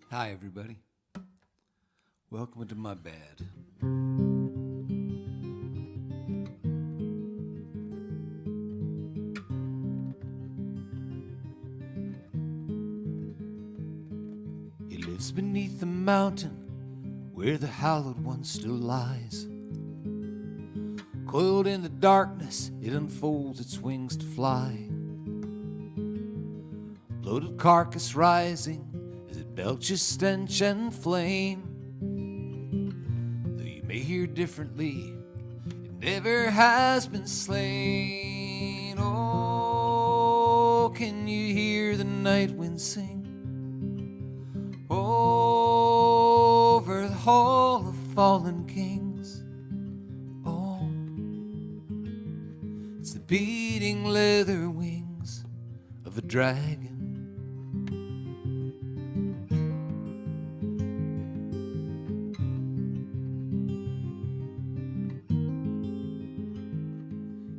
Hi, everybody. Welcome to my bed. He lives beneath the mountain where the hallowed one still lies. Coiled in the darkness, it unfolds its wings to fly. Bloated carcass rising as it belches stench and flame. Though you may hear differently, it never has been slain. Oh, can you hear the night wind sing over the hall of fallen kings? Oh, it's the beating leather wings of a dragon.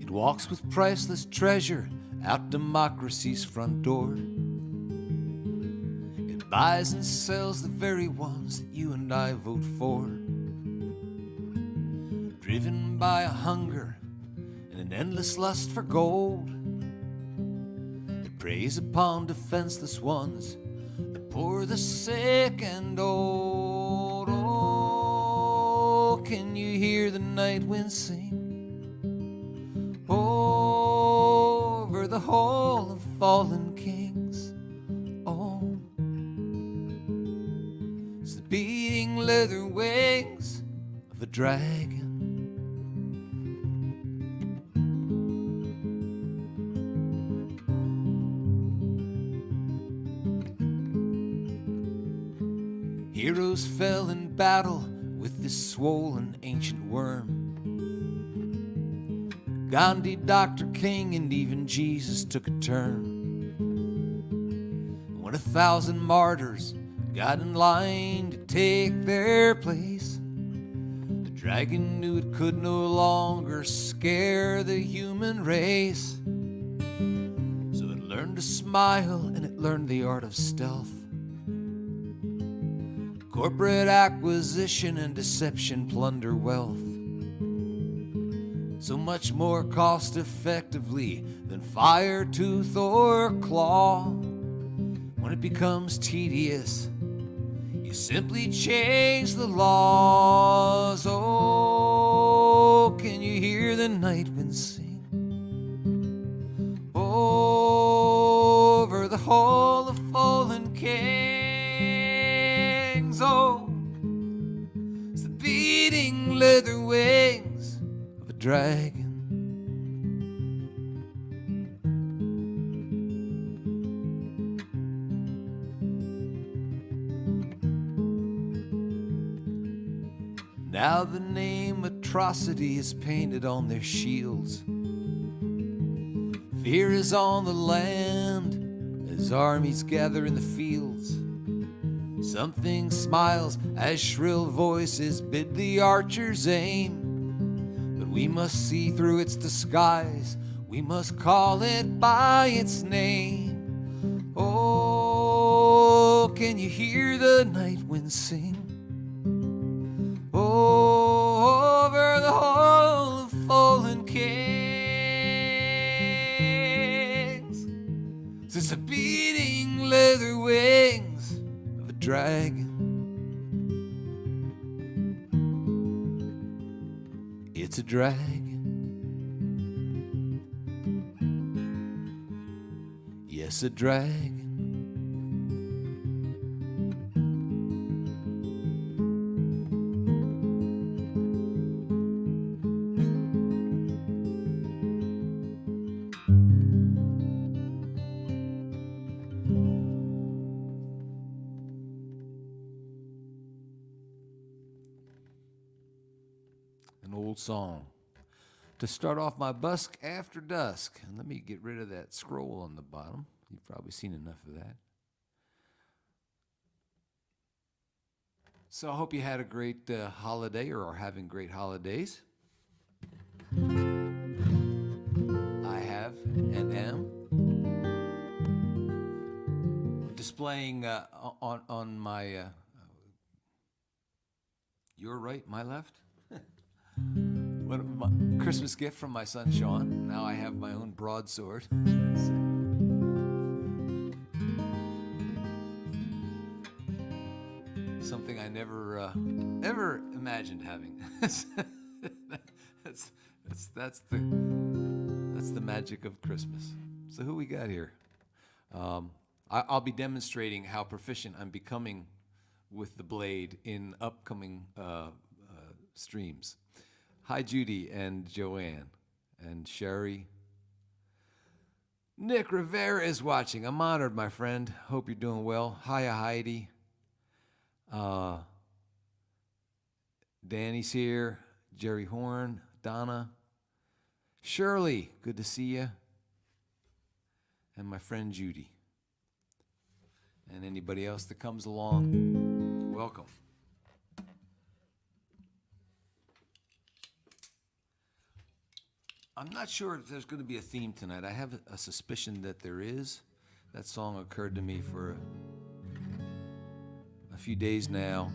It walks with priceless treasure out democracy's front door. It buys and sells the very ones that you and I vote for. Driven by a hunger and an endless lust for gold, it preys upon defenseless ones, the poor, the sick, and old. Oh, can you hear the night wind sing over the hall of fallen kings? Oh, it's the beating leather wings of a dragon. Heroes fell in battle with this swollen ancient worm. Gandhi, Dr. King, and even Jesus took a turn. When 1,000 martyrs got in line to take their place, the dragon knew it could no longer scare the human race. So it learned to smile and it learned the art of stealth. Corporate acquisition and deception plunder wealth so much more cost effectively than fire, tooth, or claw. When it becomes tedious, you simply change the laws. Oh, can you hear the night wind sing over the hall of fallen kings? Oh, it's the beating leather wings of a dragon. Now the name atrocity is painted on their shields. Fear is on the land as armies gather in the fields. Something smiles as shrill voices bid the archers aim. But we must see through its disguise, we must call it by its name. Oh, can you hear the night wind sing over the hall of fallen kings? It's the beating leather wings of a dragon. It's a dragon. Yes, a dragon. An old song to start off my Busk after dusk. And let me get rid of that scroll on the bottom. You've probably seen enough of that. So I hope you had a great holiday or are having great holidays. I have and am. playing on my your right, my left. My Christmas gift from my son Sean. Now I have my own broadsword. Something I never ever imagined having. that's the magic of Christmas. So who we got here? I'll be demonstrating how proficient I'm becoming with the blade in upcoming streams. Hi, Judy and Joanne and Sherry. Nick Rivera is watching. I'm honored, my friend. Hope you're doing well. Hiya, Heidi. Danny's here. Jerry Horn. Donna. Shirley, good to see you. And my friend Judy. And anybody else that comes along, welcome. I'm not sure if there's going to be a theme tonight. I have a suspicion that there is. That song occurred to me for a few days now,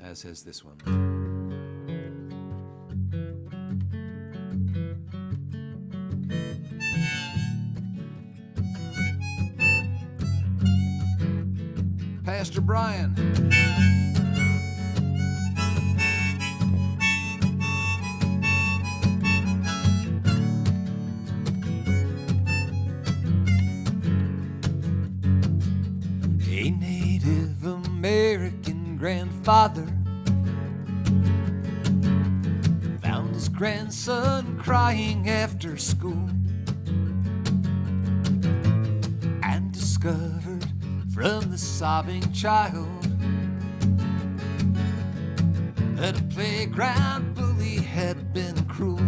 as has this one. Pastor Brian. A Native American grandfather found his grandson crying after school and discovered from the sobbing child that a playground bully had been cruel.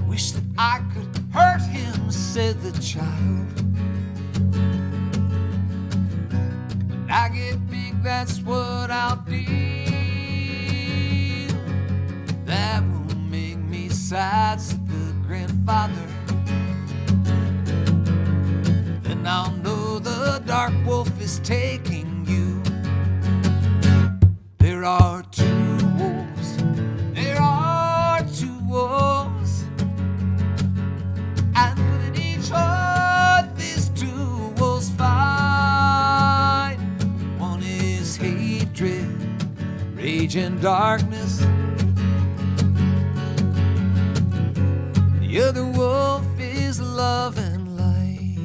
Wish that I could hurt him, said the child. When I get big, that's what I'll do. That will make me sad, said the grandfather. Then I'll know the dark wolf is taking you. There are two wolves. There are two wolves. And within each heart, these two wolves fight. One is hatred, rage, and darkness. The other wolf is love and light.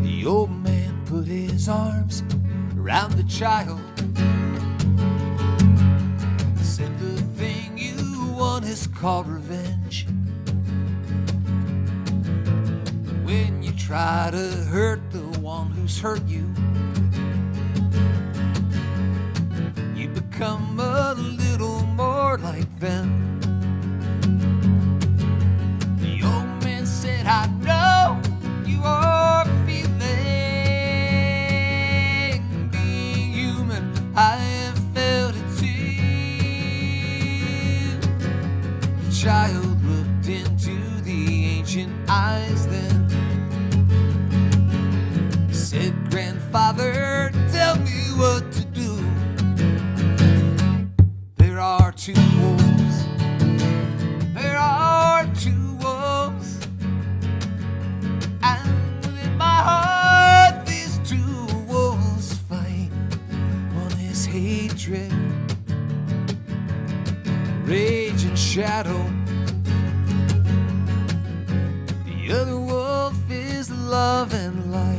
The old man put his arms around the child. Said the thing you want is called revenge. When you try to hurt the one who's hurt you, you become a little more like them. The old man said, I know you are feeling. Being human, I have felt it too. The child looked into the ancient eyes then. Said, grandfather, tell me what to do. There are two wolves. There are two wolves. And within my heart, these two wolves fight. One is hatred, rage, and shadow. The other wolf is love and light.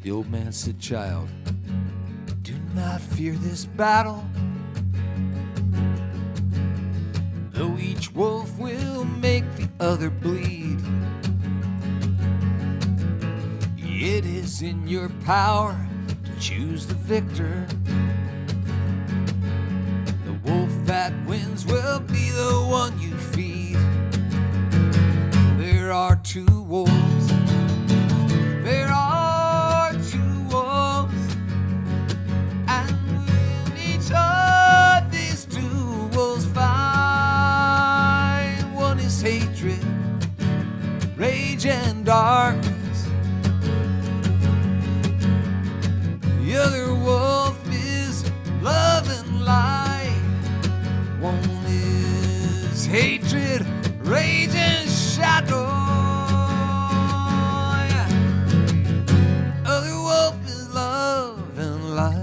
The old man said, child, do not fear this battle. Though each wolf will other bleed. It is in your power to choose the victor. The wolf that wins will be the one you feed. There are two wolves. There are two wolves. And when each of these two wolves fight, one is hatred, rage, and darkness. The other wolf is love and light. One is hatred, rage, and shadow. Other wolf is love and light.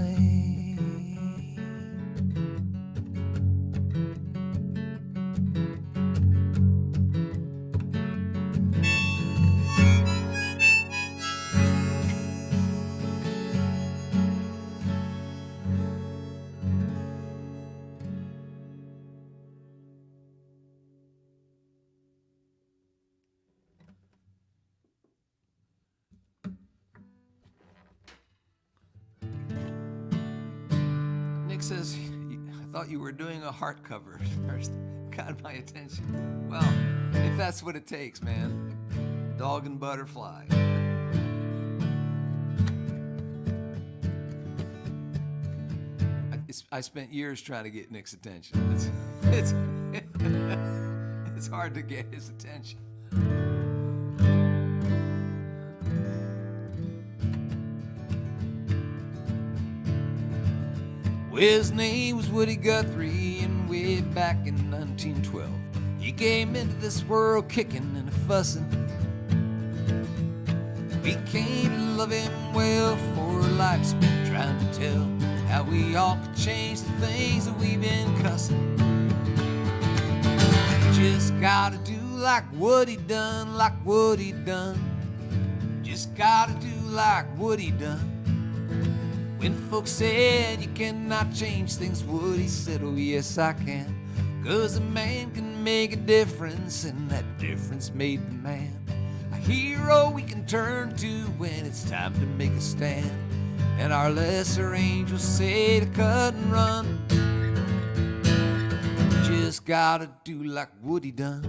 Nick says, I thought you were doing a heart cover first. Got my attention. Well, if that's what it takes, man. Dog and butterfly. I spent years trying to get Nick's attention. It's hard to get his attention. Well, his name was Woody Guthrie, and way back in 1912, he came into this world kicking and fussing. We came to love him well for a life's been trying to tell how we all could change the things that we've been cussing. Just gotta do like what he done, like what he done. Just gotta do like what he done. When folks said you cannot change things, Woody said, oh yes I can. 'Cause a man can make a difference, and that difference made the man a hero we can turn to when it's time to make a stand. And our lesser angels say to cut and run. Just gotta do like Woody done.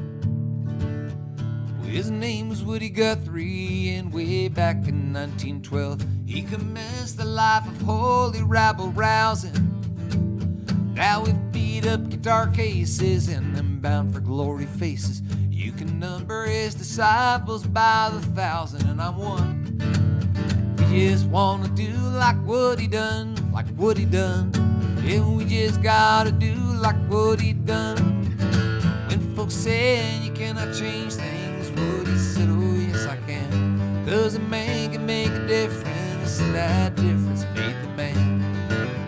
Well, his name was Woody Guthrie, and way back in 1912 he commenced the life of holy rabble rousing. Now we've beat up guitar cases and them bound for glory faces. You can number his disciples by the thousand, and I'm one. We just wanna do like what he done, like what he done. Yeah, we just gotta do like what he done. When folks say you cannot change things, Woody said, oh yes I can. 'Cause a man can make a difference, and that difference made the man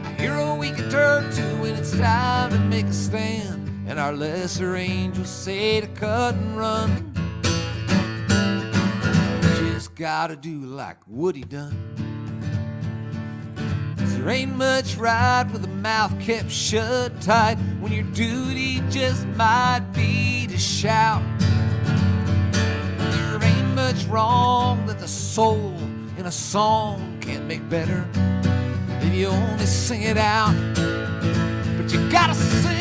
a hero we can turn to when it's time to make a stand. And our lesser angels say to cut and run. Just gotta do like Woody done. 'Cause there ain't much right with a mouth kept shut tight, when your duty just might be to shout. There ain't much wrong that the soul in a song can't make better if you only sing it out. But you gotta sing.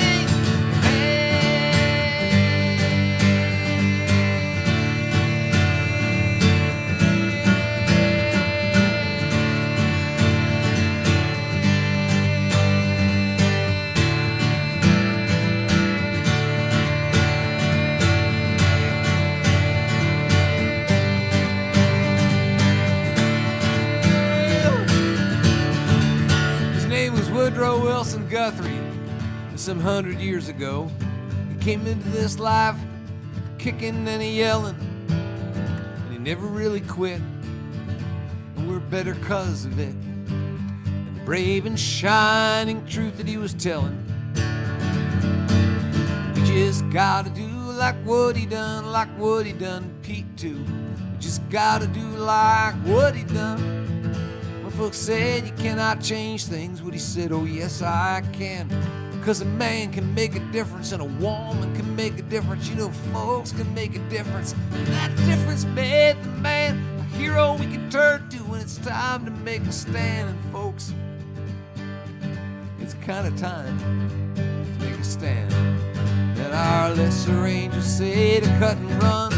Woodrow Wilson Guthrie, some 100 years ago, he came into this life kicking and yelling, and he never really quit, and we're better 'cause of it, and the brave and shining truth that he was telling. We just gotta do like what he done, like what he done, Pete too. We just gotta do like what he done. Folks said you cannot change things, Woody said, oh yes I can. 'Cause a man can make a difference and a woman can make a difference. You know, folks can make a difference. And that difference made the man a hero we can turn to when it's time to make a stand. And folks, it's kind of time to make a stand. And our lesser angels say to cut and run.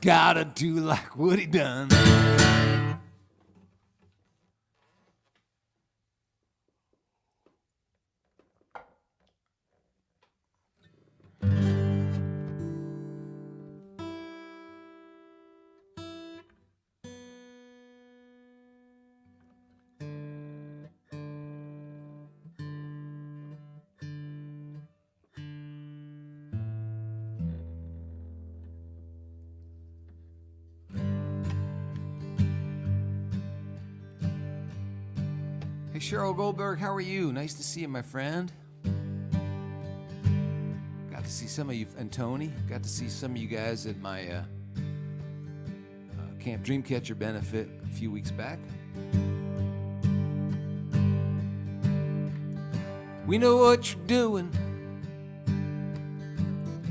Gotta do like what he done. Hey, Cheryl Goldberg, how are you? Nice to see you, my friend. Got to see some of you, and Tony, got to see some of you guys at my Camp Dreamcatcher benefit a few weeks back. We know what you're doing.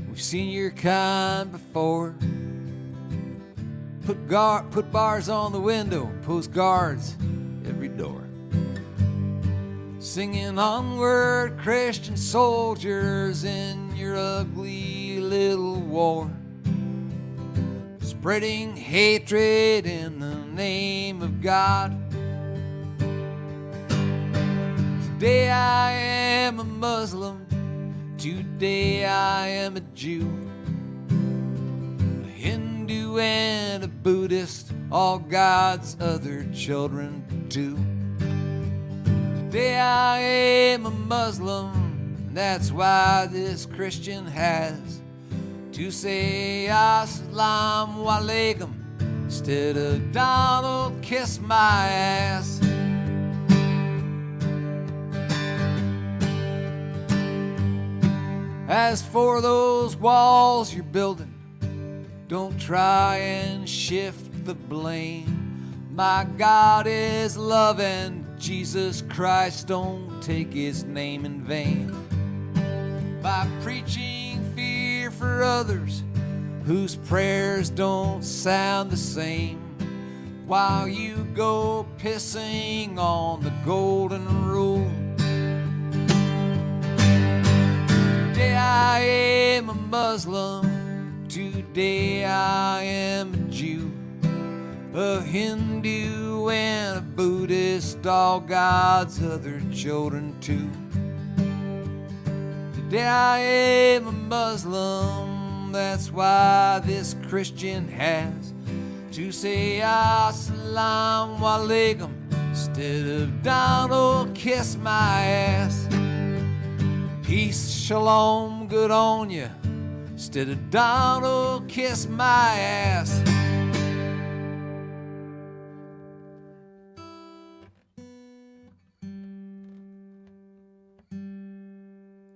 We've seen your kind before. Put bars on the window, post guards every door. Singing onward, Christian soldiers, in your ugly little war. Spreading hatred in the name of God. Today I am a Muslim. Today I am a Jew. A Hindu and a Buddhist, all God's other children too. Today I am a Muslim, and that's why this Christian has to say Assalamu alaikum instead of Donald kiss my ass. As for those walls you're building, don't try and shift the blame. My God is love, and Jesus Christ don't take his name in vain. By preaching fear for others whose prayers don't sound the same, while you go pissing on the golden rule. Today I am a Muslim. Today I am a Jew. A Hindu and a Buddhist, all God's other children too. Today I am a Muslim, that's why this Christian has to say Assalamu alaikum instead of Donald kiss my ass. Peace, shalom, good on ya instead of Donald kiss my ass.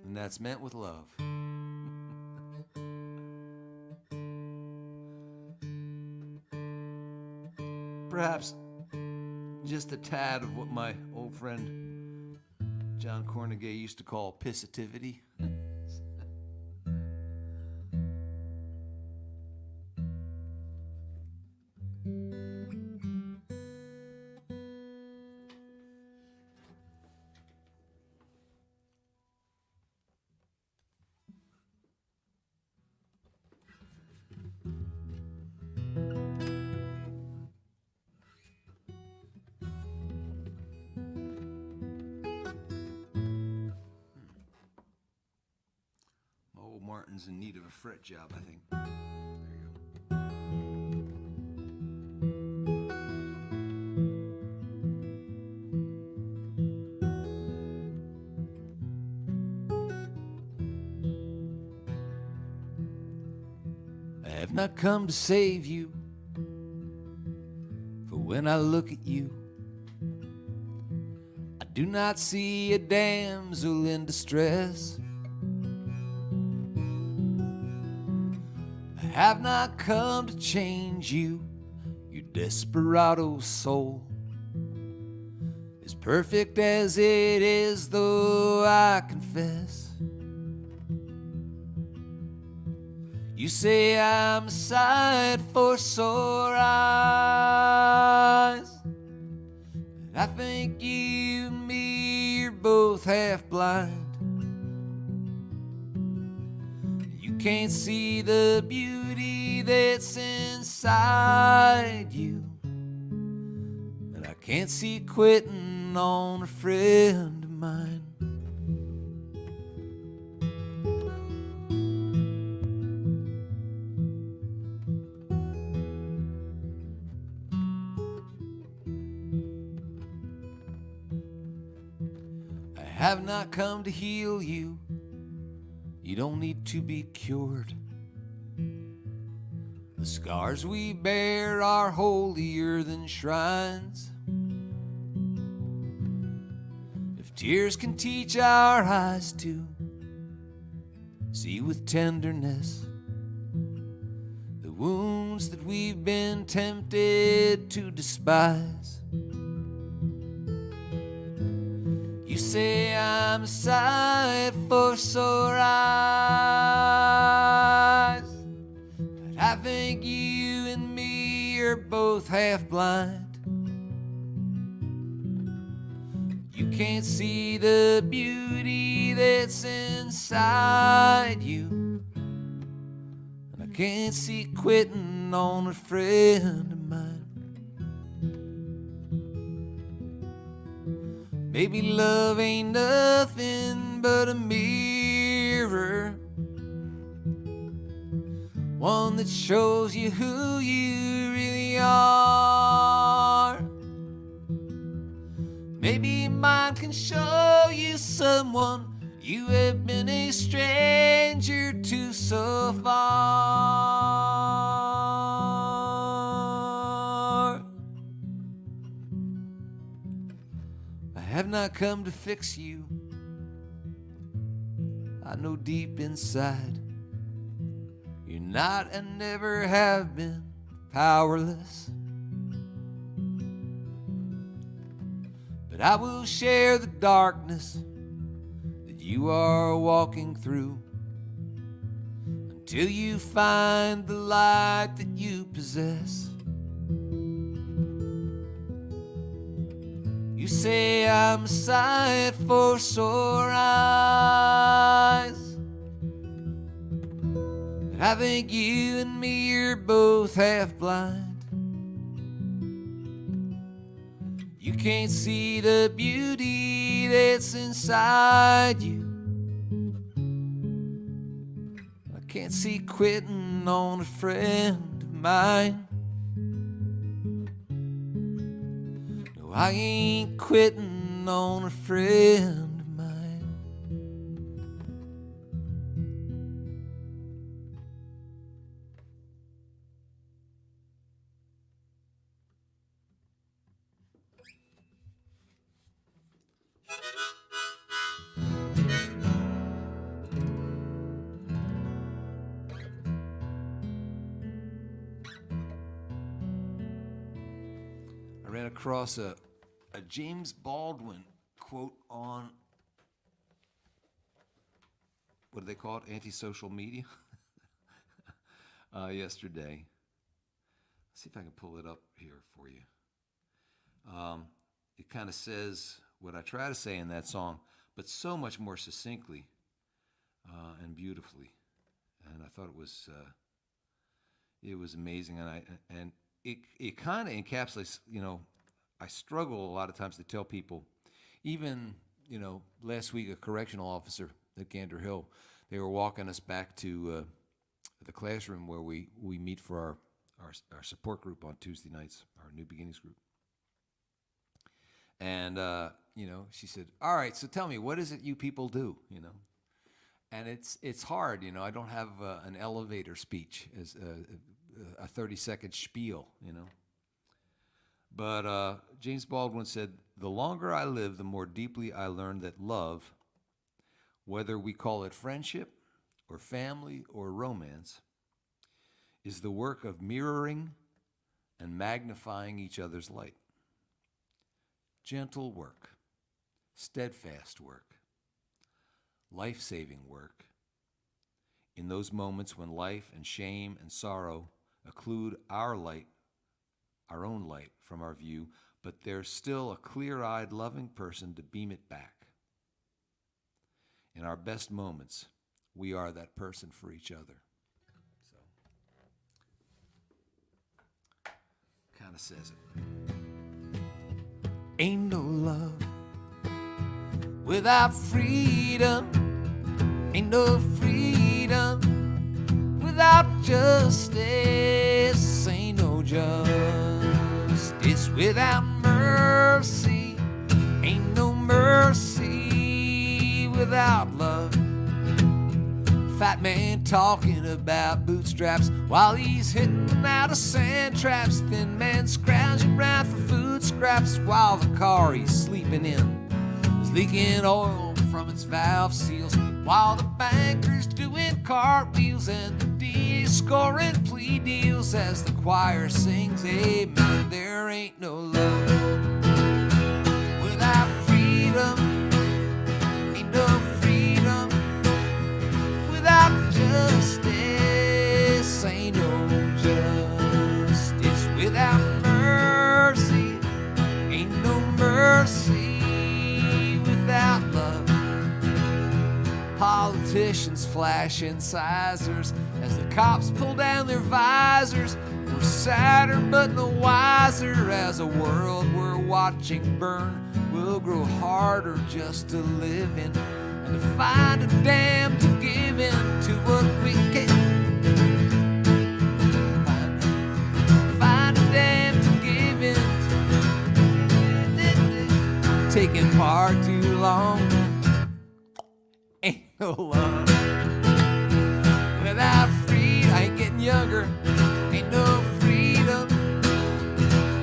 And that's meant with love. Perhaps just a tad of what my old friend John Cornegay used to call pissivity. one's in need of a fret job, I think. There you go. I have not come to save you, for when I look at you, I do not see a damsel in distress. I have not come to change you, your desperado soul is perfect as it is, though I confess. You say I'm a sight for sore eyes, but I think you and me are both half blind. You can't see the beauty that's inside you, and I can't see quitting on a friend of mine. I have not come to heal you. You don't need to be cured. The scars we bear are holier than shrines. If tears can teach our eyes to see with tenderness the wounds that we've been tempted to despise, you say I'm a sight for sore eyes, but I think you and me are both half blind. You can't see the beauty that's inside you, and I can't see quitting on a friend of mine. Maybe love ain't nothing but a mirror, one that shows you who you really are. Maybe mine can show you someone you have been a stranger to so far. I have not come to fix you. I know deep inside you're not and never have been powerless. But I will share the darkness that you are walking through until you find the light that you possess. You say I'm a sight for sore eyes, but I think you and me are both half blind. You can't see the beauty that's inside you. I can't see quitting on a friend of mine. No, I ain't quitting on a friend of mine. I ran across a James Baldwin quote on, what do they call it, anti-social media, yesterday. Let's see if I can pull it up here for you. It kind of says what I try to say in that song, but so much more succinctly and beautifully. And I thought it was amazing, and it kind of encapsulates, I struggle a lot of times to tell people, even, last week a correctional officer at Gander Hill, they were walking us back to the classroom where we meet for our support group on Tuesday nights, our New Beginnings group. And, she said, all right, so tell me, what is it you people do, And it's hard, I don't have an elevator speech, as a 30-second spiel, But James Baldwin said, the longer I live, the more deeply I learn that love, whether we call it friendship or family or romance, is the work of mirroring and magnifying each other's light. Gentle work, steadfast work, life-saving work, in those moments when life and shame and sorrow occlude our light, our own light from our view, but there's still a clear-eyed, loving person to beam it back. In our best moments, we are that person for each other. So, kind of says it. Ain't no love without freedom. Ain't no freedom without justice. Ain't no justice without mercy. Ain't no mercy without love. Fat man talking about bootstraps while he's hitting out of sand traps. Thin man scrounging around for food scraps while the car he's sleeping in is leaking oil from its valve seals. While the banker's doing cartwheels and the DA's scoring plea deals as the choir sings amen. There ain't no love without freedom. Ain't no freedom without justice. Ain't no justice without mercy. Ain't no mercy without love. Politicians flashing sizers as the cops pull down their visors. We're sadder but no wiser as a world we're watching burn will grow harder just to live in and to find a dam to give in to what we can. Find a dam to give in. Taking far too long. Ain't no love without freedom. I ain't getting younger. Ain't no freedom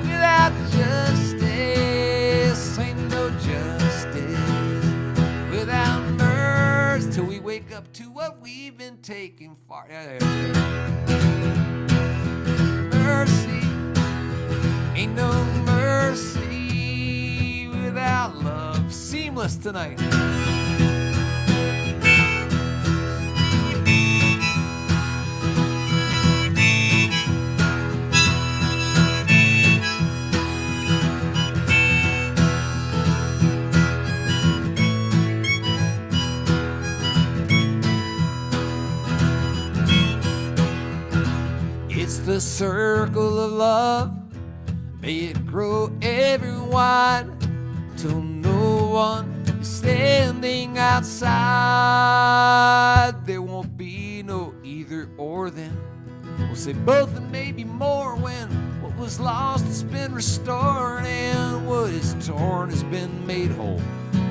without justice. Ain't no justice without mercy. Till we wake up to what we've been taking far. Mercy. Ain't no mercy without love. Seamless tonight. It's the circle of love, may it grow everyone till no one is standing outside. There won't be no either or then. We'll say both and maybe more when what was lost has been restored and what is torn has been made whole.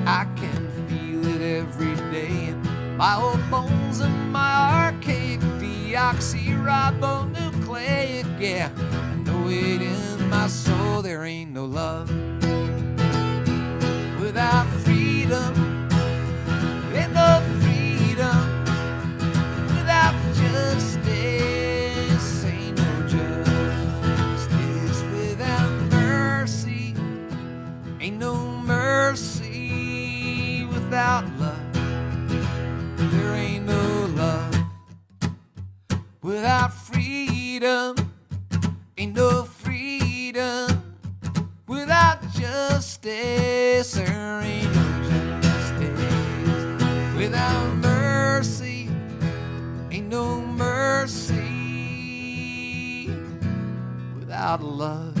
I can feel it every day in my old bones and my archaic deoxyribonucleic, yeah. I know it in my soul. There ain't no love without freedom. Ain't no freedom without justice. Ain't no justice without mercy. Ain't no mercy without love. There ain't no love without freedom. Ain't no freedom without justice. There ain't no justice without mercy. Ain't no mercy without love.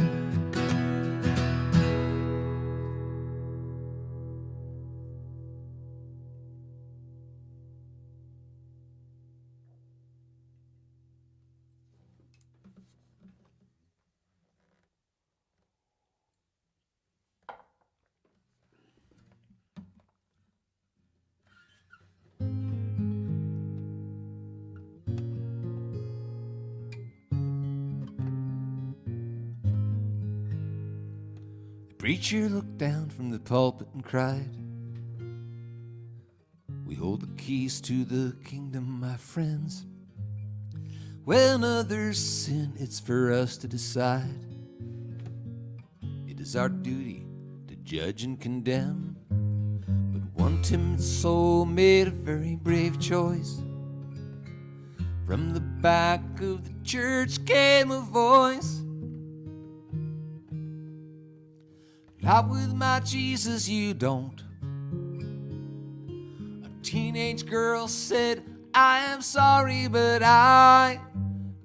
preacher looked down from the pulpit and cried, we hold the keys to the kingdom, my friends. When others sin, it's for us to decide. It is our duty to judge and condemn. But one timid soul made a very brave choice. From the back of the church came a voice. Not with my Jesus, you don't. A teenage girl said, I am sorry, but I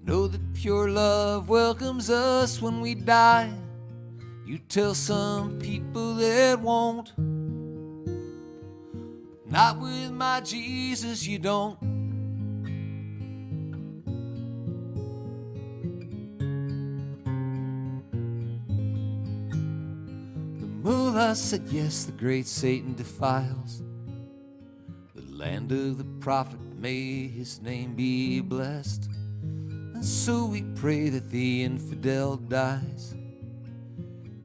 know that pure love welcomes us when we die. You tell some people that won't. Not with my Jesus, you don't. The mullah said, yes, the great Satan defiles the land of the prophet, may his name be blessed. And so we pray that the infidel dies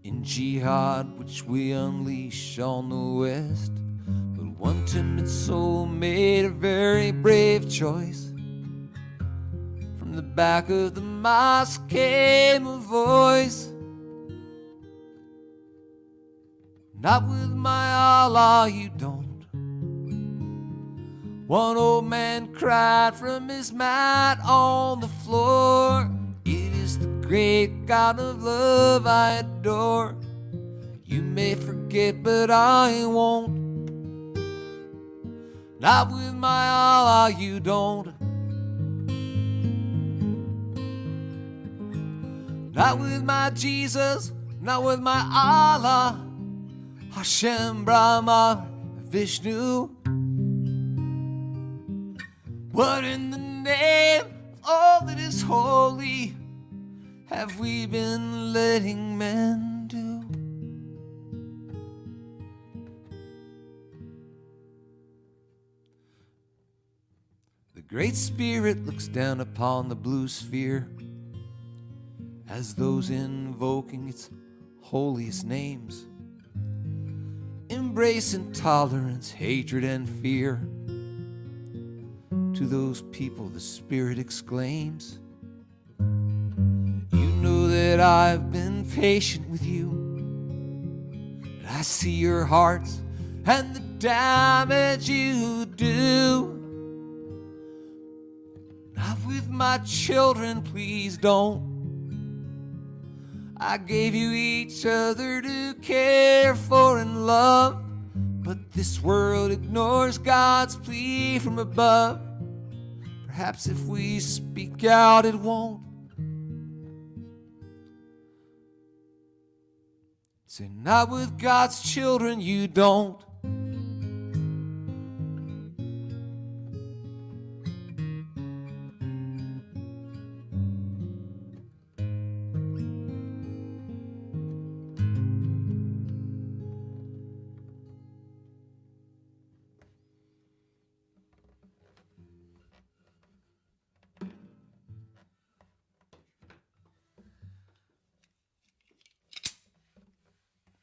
in jihad, which we unleash on the west. But one timid soul made a very brave choice. From the back of the mosque came a voice. Not with my Allah, you don't. One old man cried from his mat on the floor. It is the great God of love I adore. You may forget, but I won't. Not with my Allah, you don't. Not with my Jesus, not with my Allah, Hashem, Brahma, Vishnu. What in the name of all that is holy have we been letting men do? The Great Spirit looks down upon the blue sphere as those invoking its holiest names embrace intolerance, hatred, and fear. To those people the Spirit exclaims, you know that I've been patient with you, but I see your hearts and the damage you do. Not with my children, please don't. I gave you each other to care for and love, but this world ignores God's plea from above. Perhaps if we speak out, it won't. Say, not with God's children, you don't.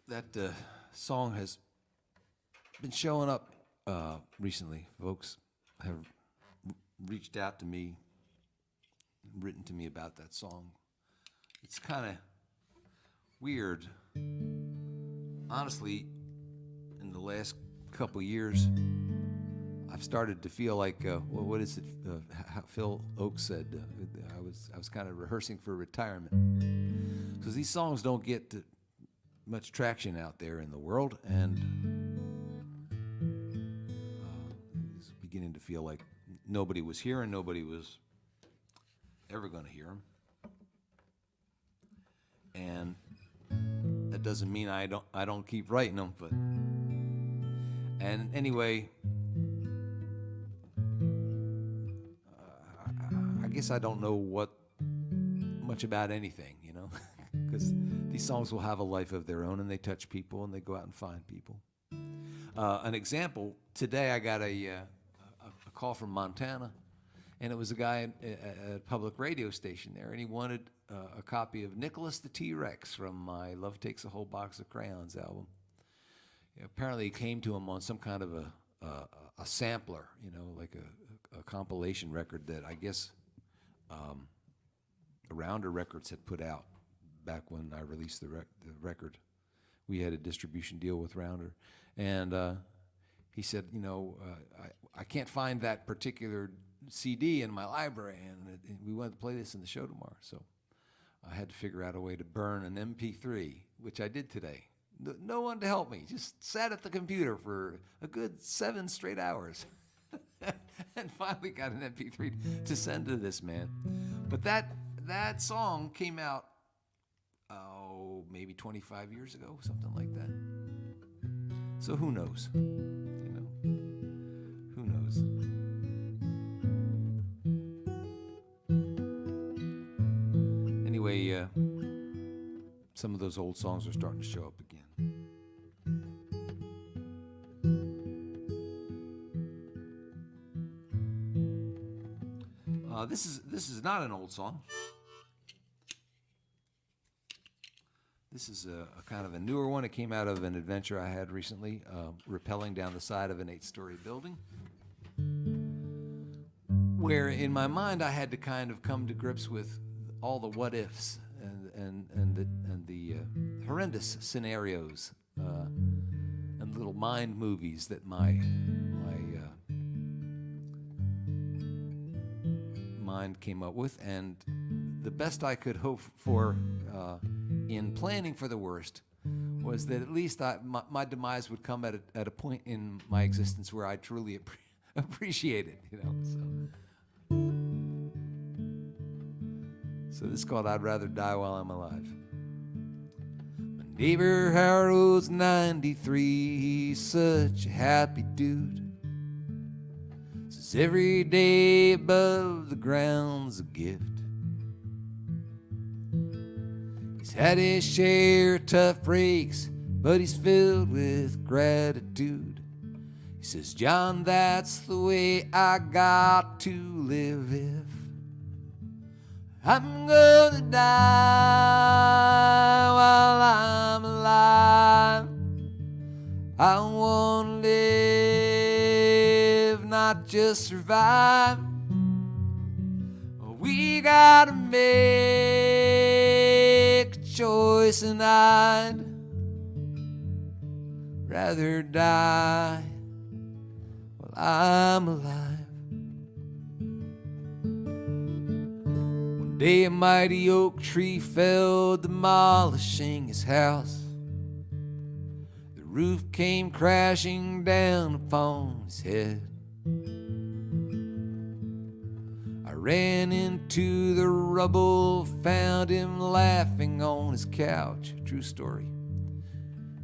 That song has been showing up recently. Folks have reached out to me, written to me about that song. It's kind of weird. Honestly, in the last couple years, I've started to feel like, what is it? How Phil Oakes said, I was kind of rehearsing for retirement. Because these songs don't get much traction out there in the world, and it's beginning to feel like nobody was hearing, nobody was ever going to hear them. And that doesn't mean I don't keep writing them, but and anyway, I guess I don't know much about anything, you know, because these songs will have a life of their own, and they touch people, and they go out and find people. An example, today I got a call from Montana, and it was a guy at a public radio station there, and he wanted a copy of Nicholas the T-Rex from my Love Takes a Whole Box of Crayons album. Apparently, it came to him on some kind of a sampler, like a compilation record that I guess Rounder Records had put out back when I released the record. We had a distribution deal with Rounder, and he said, I can't find that particular CD in my library, and we wanted to play this in the show tomorrow, so I had to figure out a way to burn an MP3, which I did today. No one to help me, just sat at the computer for a good 7 straight hours and finally got an MP3 to send to this man. But that song came out, maybe 25 years ago, something like that. So who knows? Who knows? Anyway, some of those old songs are starting to show up again. This is not an old song. This is a kind of a newer one. It came out of an adventure I had recently, rappelling down the side of an 8-story building, where in my mind I had to kind of come to grips with all the what ifs and the horrendous scenarios and little mind movies that my mind came up with, and the best I could hope for in planning for the worst was that at least my demise would come at a point in my existence where I truly appreciate it, So this is called I'd Rather Die While I'm Alive. My neighbor Harold's 93, he's such a happy dude. Says every day above the ground's a gift. He's had his share of tough breaks, but he's filled with gratitude. He says, John, that's the way I got to live. If I'm gonna die while I'm alive, I wanna live, not just survive. We gotta make a choice, and I'd rather die while I'm alive. One day a mighty oak tree fell, demolishing his house. The roof came crashing down upon his head. I ran into the rubble, found him laughing on his couch. True story.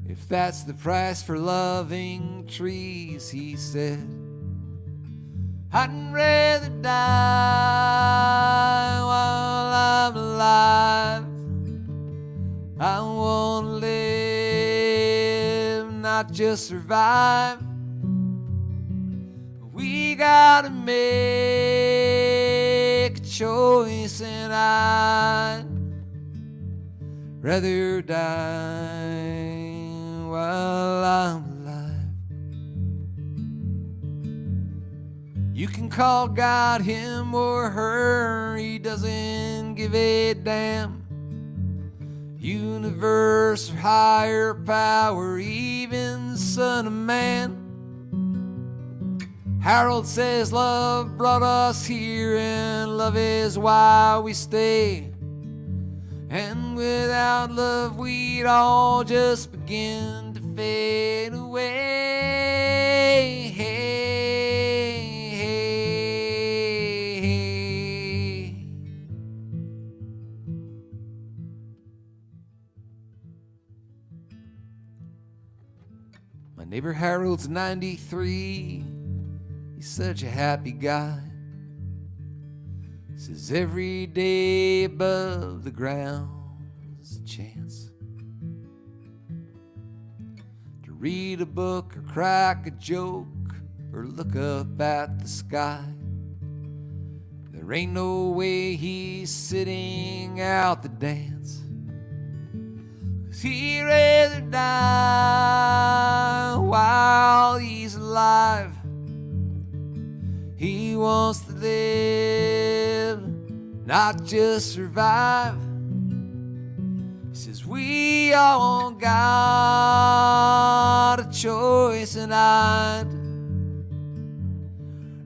If that's the price for loving trees, he said, I'd rather die while I'm alive. I want to live, not just survive. We gotta make a choice, and I'd rather die while I'm alive. You can call God him or her, he doesn't give a damn. Universe or higher power, even the Son of Man. Harold says love brought us here, and love is why we stay. And without love we'd all just begin to fade away. My neighbor Harold's 93. He's such a happy guy. Says every day above the ground's a chance to read a book or crack a joke or look up at the sky. there ain't no way he's sitting out the dance. 'Cause he'd rather die while he's alive. He wants to live, not just survive. He says we all got a choice, and I'd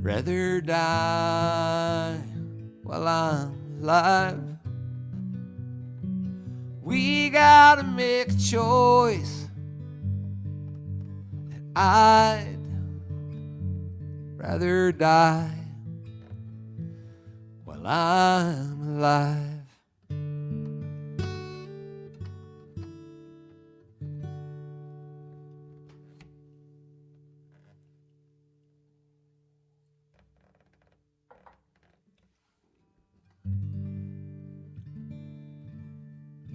rather die while I'm alive. We gotta make a choice, and I'd rather die while I'm alive.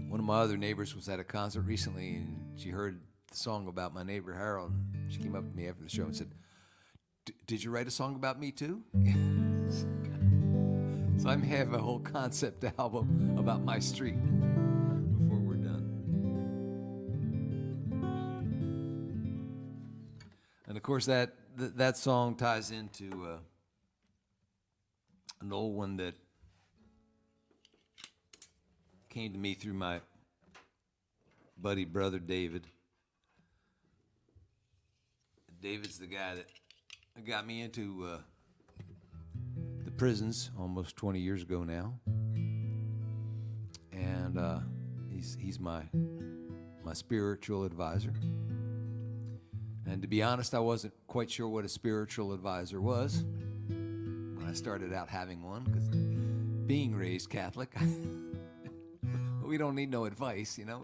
One of my other neighbors was at a concert recently, and she heard the song about my neighbor Harold. She came up to me after the show and said, "Did you write a song about me too?" So I may have a whole concept album about my street before we're done. And of course, that song ties into an old one that came to me through my buddy brother David. David's the guy that got me into the prisons almost 20 years ago now, and he's my spiritual advisor. And to be honest, I wasn't quite sure what a spiritual advisor was when I started out having one, because being raised Catholic, we don't need no advice, you know.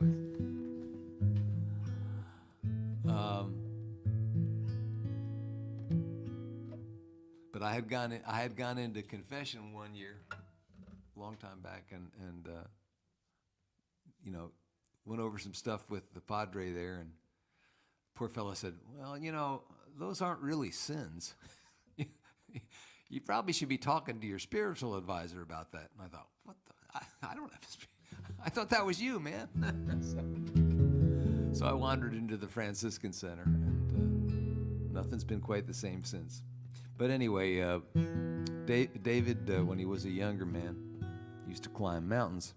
But I had gone into confession one year, a long time back, and you know, went over some stuff with the padre there, and poor fellow said, "Well, you know, those aren't really sins. You probably should be talking to your spiritual advisor about that." And I thought, what the? I don't have a I thought that was you, man. So I wandered into the Franciscan Center, and nothing's been quite the same since. But anyway, David, when he was a younger man, used to climb mountains.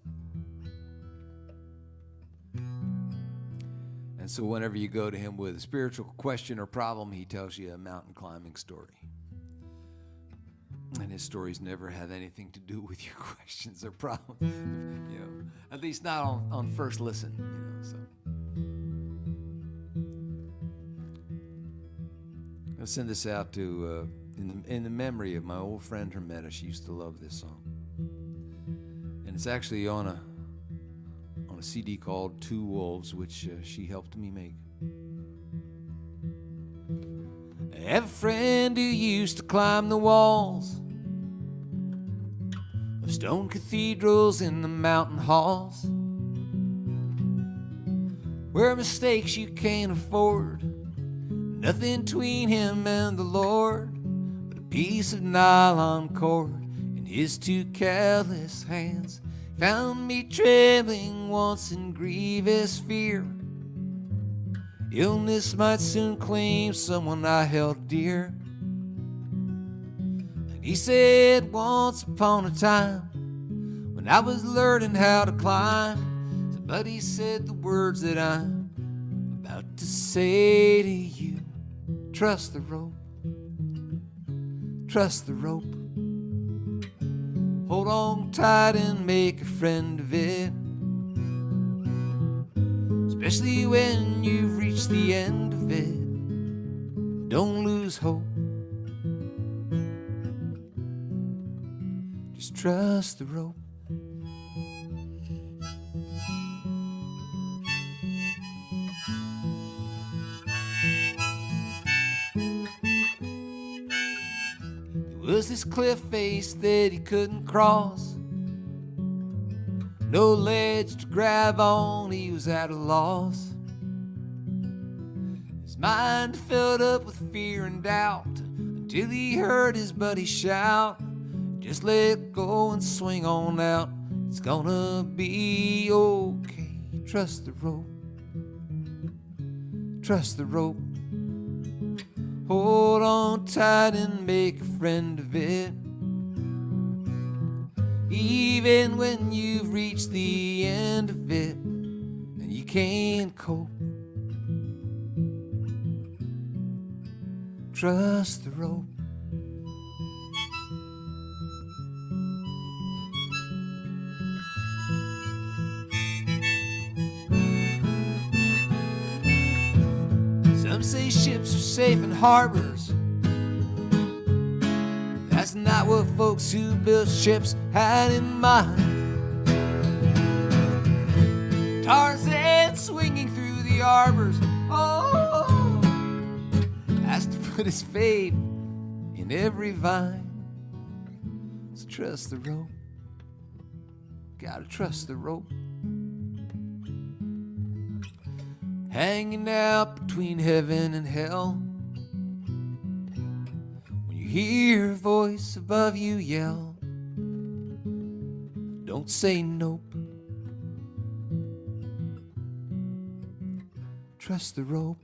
And so whenever you go to him with a spiritual question or problem, he tells you a mountain climbing story. And his stories never have anything to do with your questions or problems, you know, at least not on first listen, you know, so. I'll send this out to, in the memory of my old friend Hermeta. She used to love this song. And it's actually on a CD called Two Wolves, which she helped me make. I have a friend who used to climb the walls of stone cathedrals in the mountain halls, where mistakes you can't afford, nothing between him and the Lord but a piece of nylon cord in his two careless hands. Found me trembling once in grievous fear. Illness might soon claim someone I held dear. And he said, once upon a time, when I was learning how to climb, somebody said the words that I'm about to say to you. Trust the rope, trust the rope. Hold on tight and make a friend of it. Especially when you've reached the end of it. Don't lose hope. Just trust the rope. There was this cliff face that he couldn't cross. No ledge to grab on, he was at a loss. His mind filled up with fear and doubt until he heard his buddy shout, Just let go and swing on out. It's gonna be okay. Trust the rope. Trust the rope. Hold on tight and make a friend of it. Even when you've reached the end of it and you can't cope. Trust the rope. Some say ships are safe in harbors. That's not what folks who built ships had in mind. Tarzan swinging through the arbors, oh, has to put his faith in every vine. So trust the rope. Gotta trust the rope. Hanging out between heaven and hell. When you hear a voice above you yell, don't say nope. Trust the rope.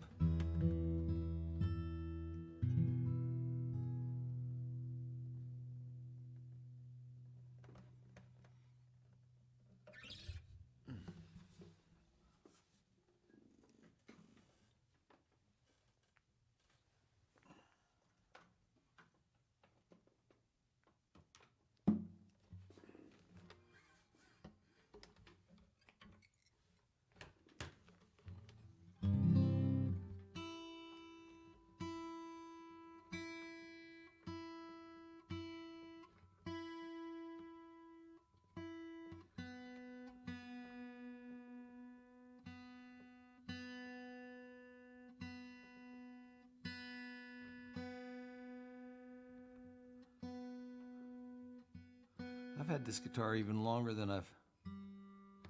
I've had this guitar even longer than I've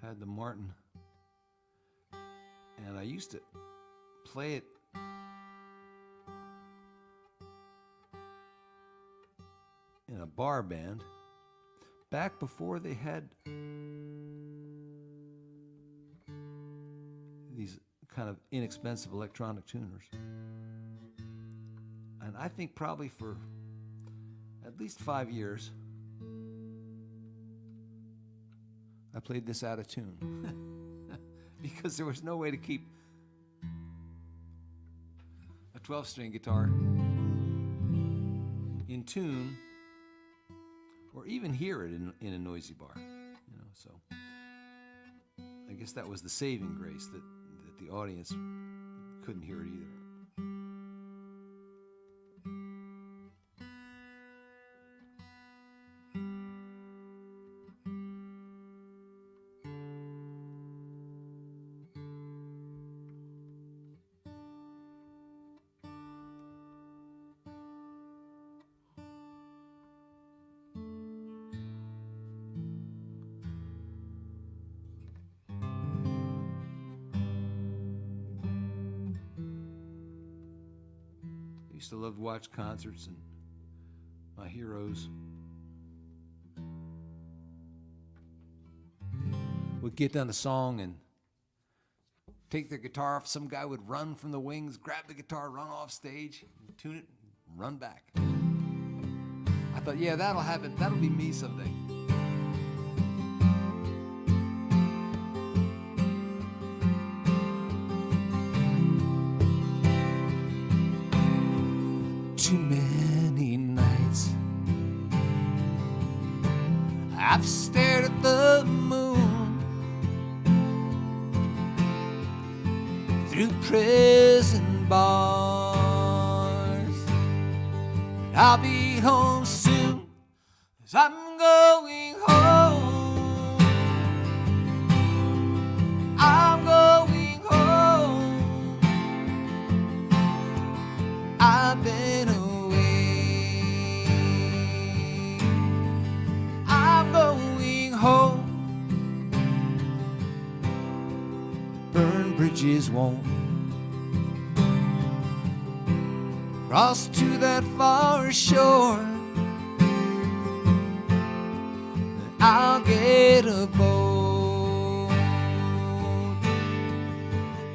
had the Martin. And I used to play it in a bar band back before they had these kind of inexpensive electronic tuners. And I think probably for at least 5 years, I played this out of tune because there was no way to keep a 12-string guitar in tune or even hear it in a noisy bar, you know. So I guess that was the saving grace, that the audience couldn't hear it either. I used to love to watch concerts, and my heroes would get done a song and take their guitar off. Some guy would run from the wings, grab the guitar, run off stage, tune it, run back. I thought, yeah, that'll happen. That'll be me someday. Too many nights I've stared at the moon through prison bars. I'll be home soon, 'cause I'm going home. I'm going home. I've been away. I'm going home. Burned bridges won't cross to that far shore. I'll get a boat.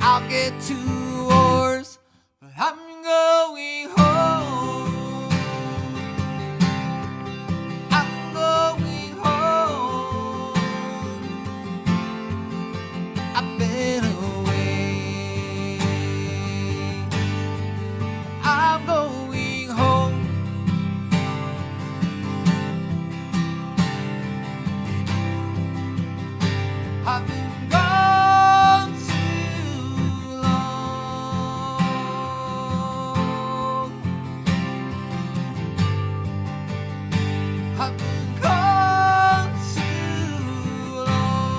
I'll get 2 oars, but I'm going home. I'm going home. I've been away. I'm going home. I've been gone too long. I've been gone too long.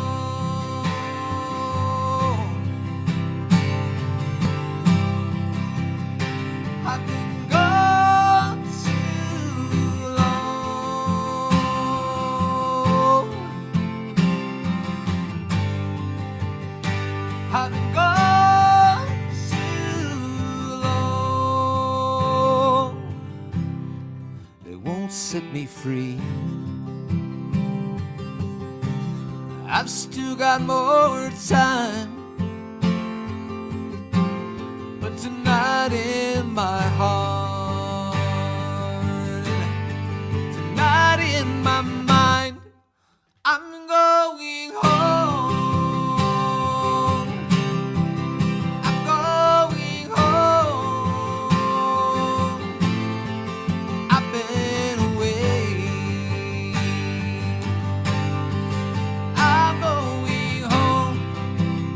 I've been gone too long. I've been gone too long. They won't set me free. I've still got more time, but tonight in my heart, tonight in my mind, I'm going home. I'm going home. I've been away. I'm going home.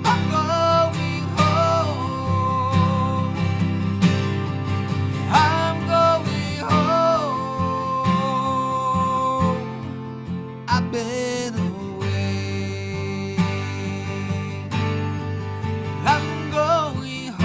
I'm going home. I'm going home. I've been away. I'm going home.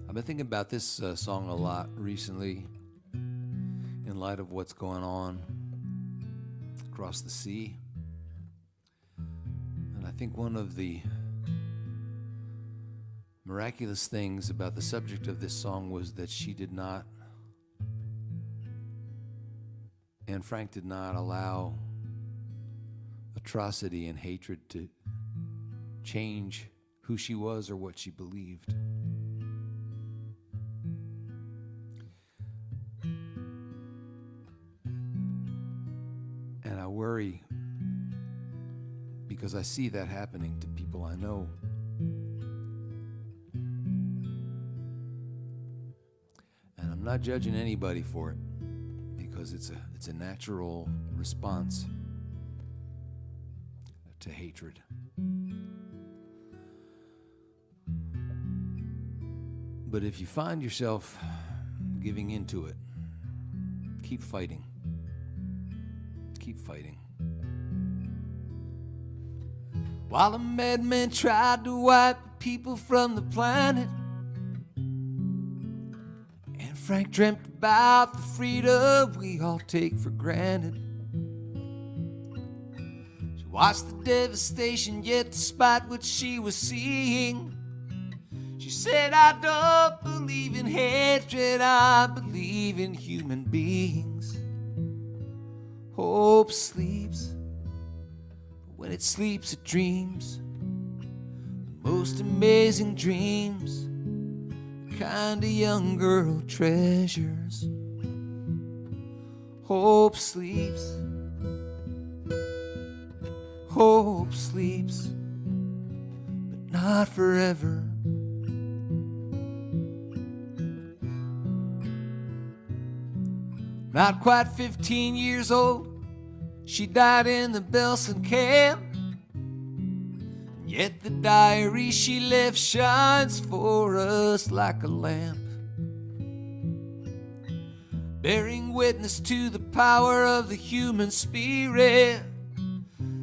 I've been thinking about this song a lot recently in light of what's going on across the sea. And I think one of the miraculous things about the subject of this song was that she did not, and Frank did not, allow atrocity and hatred to change who she was or what she believed. And I worry because I see that happening to people I know. And I'm not judging anybody for it because it's a natural response to hatred. But if you find yourself giving into it, keep fighting. Keep fighting. While the madmen tried to wipe people from the planet, and Frank dreamt about the freedom we all take for granted. She watched the devastation, yet despite what she was seeing, she said, I don't believe in hatred, I believe in human beings. Hope sleeps, but when it sleeps it dreams the most amazing dreams, the kind a young girl treasures. Hope sleeps, but not forever. Not quite 15 years old, she died in the Belsen camp. Yet the diary she left shines for us like a lamp. bearing witness to the power of the human spirit,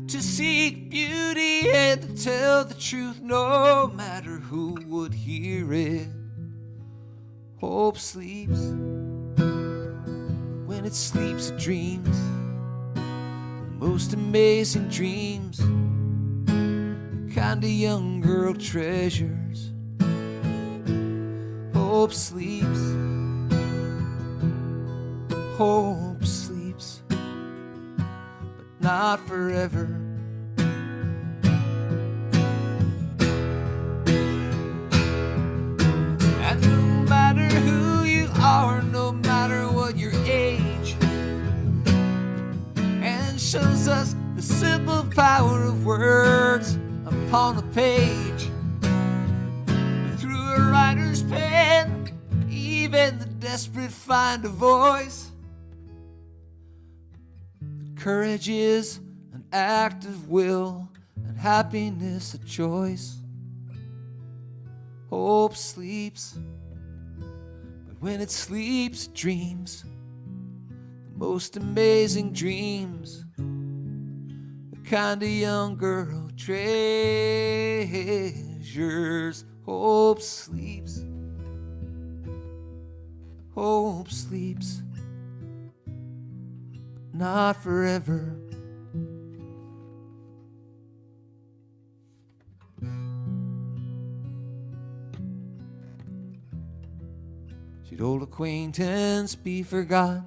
to seek beauty and to tell the truth no matter who would hear it. Hope sleeps. When it sleeps, it dreams the most amazing dreams, the kind a young girl treasures. Hope sleeps. Hope sleeps, but not forever. And no matter who you are, no matter what your age, and shows us the simple power of words upon a page. Through a writer's pen, even the desperate find a voice. Courage is an act of will, and happiness a choice. Hope sleeps, but when it sleeps, it dreams the most amazing dreams, the kind a young girl treasures. Hope sleeps. Hope sleeps, not forever. Should old acquaintance be forgot,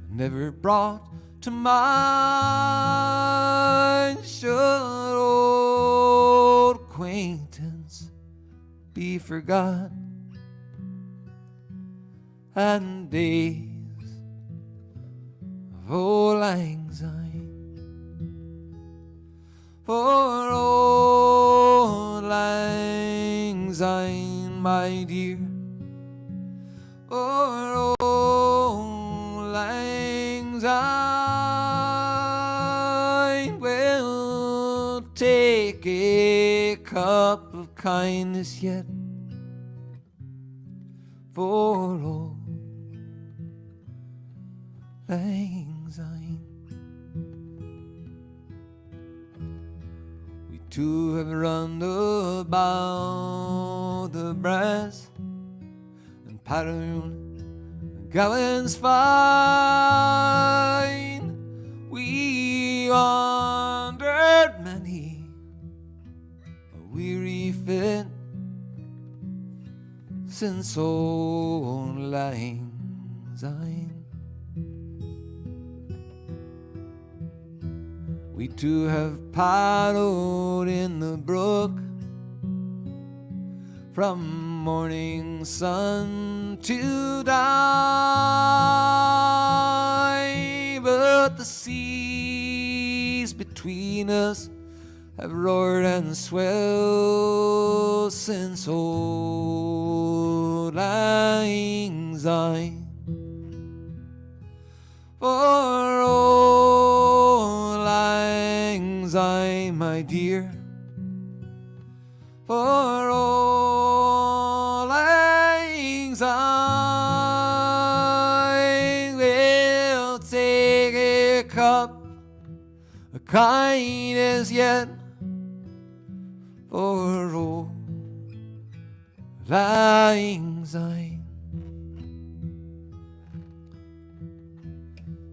never brought to mind? Should old acquaintance be forgot, and days of old lang syne, for old lang syne, my dear, for old lang syne. We'll take a cup of kindness yet for old lang syne. We two have run about the brass and pattern gallons fine. We wandered many a weary fit since old lang syne. We two have paddled in the brook from morning sun to die, but the seas between us have roared and swelled since old lang syne. For old lang syne, my dear, for old lang syne, we'll take a cup of kindness yet for old lang syne.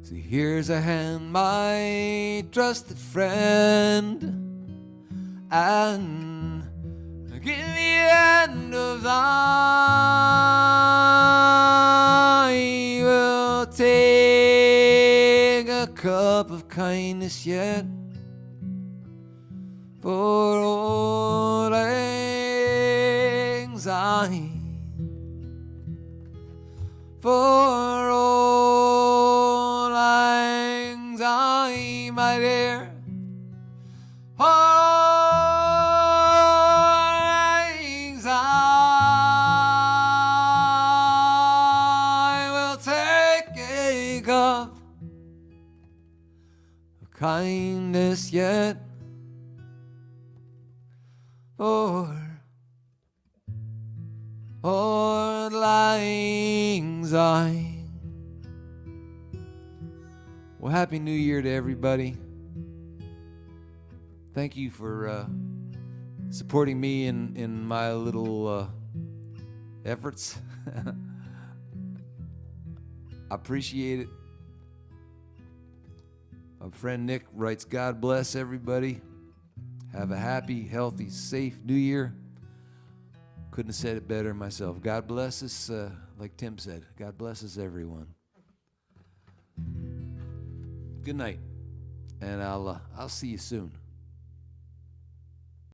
So here's a hand, my trusted friend, and give me the hand of thine. We'll take a cup of kindness yet for old lang syne, for old lang syne, my dear, for lang syne. We'll take a cup of kindness yet for Auld Lang Syne. Well, Happy New Year to everybody. Thank you for supporting me in my little efforts. I appreciate it. My friend Nick writes, God bless everybody. Have a happy, healthy, safe New Year. Couldn't have said it better myself. God bless us, like Tim said. God bless us, everyone. Good night, and I'll see you soon.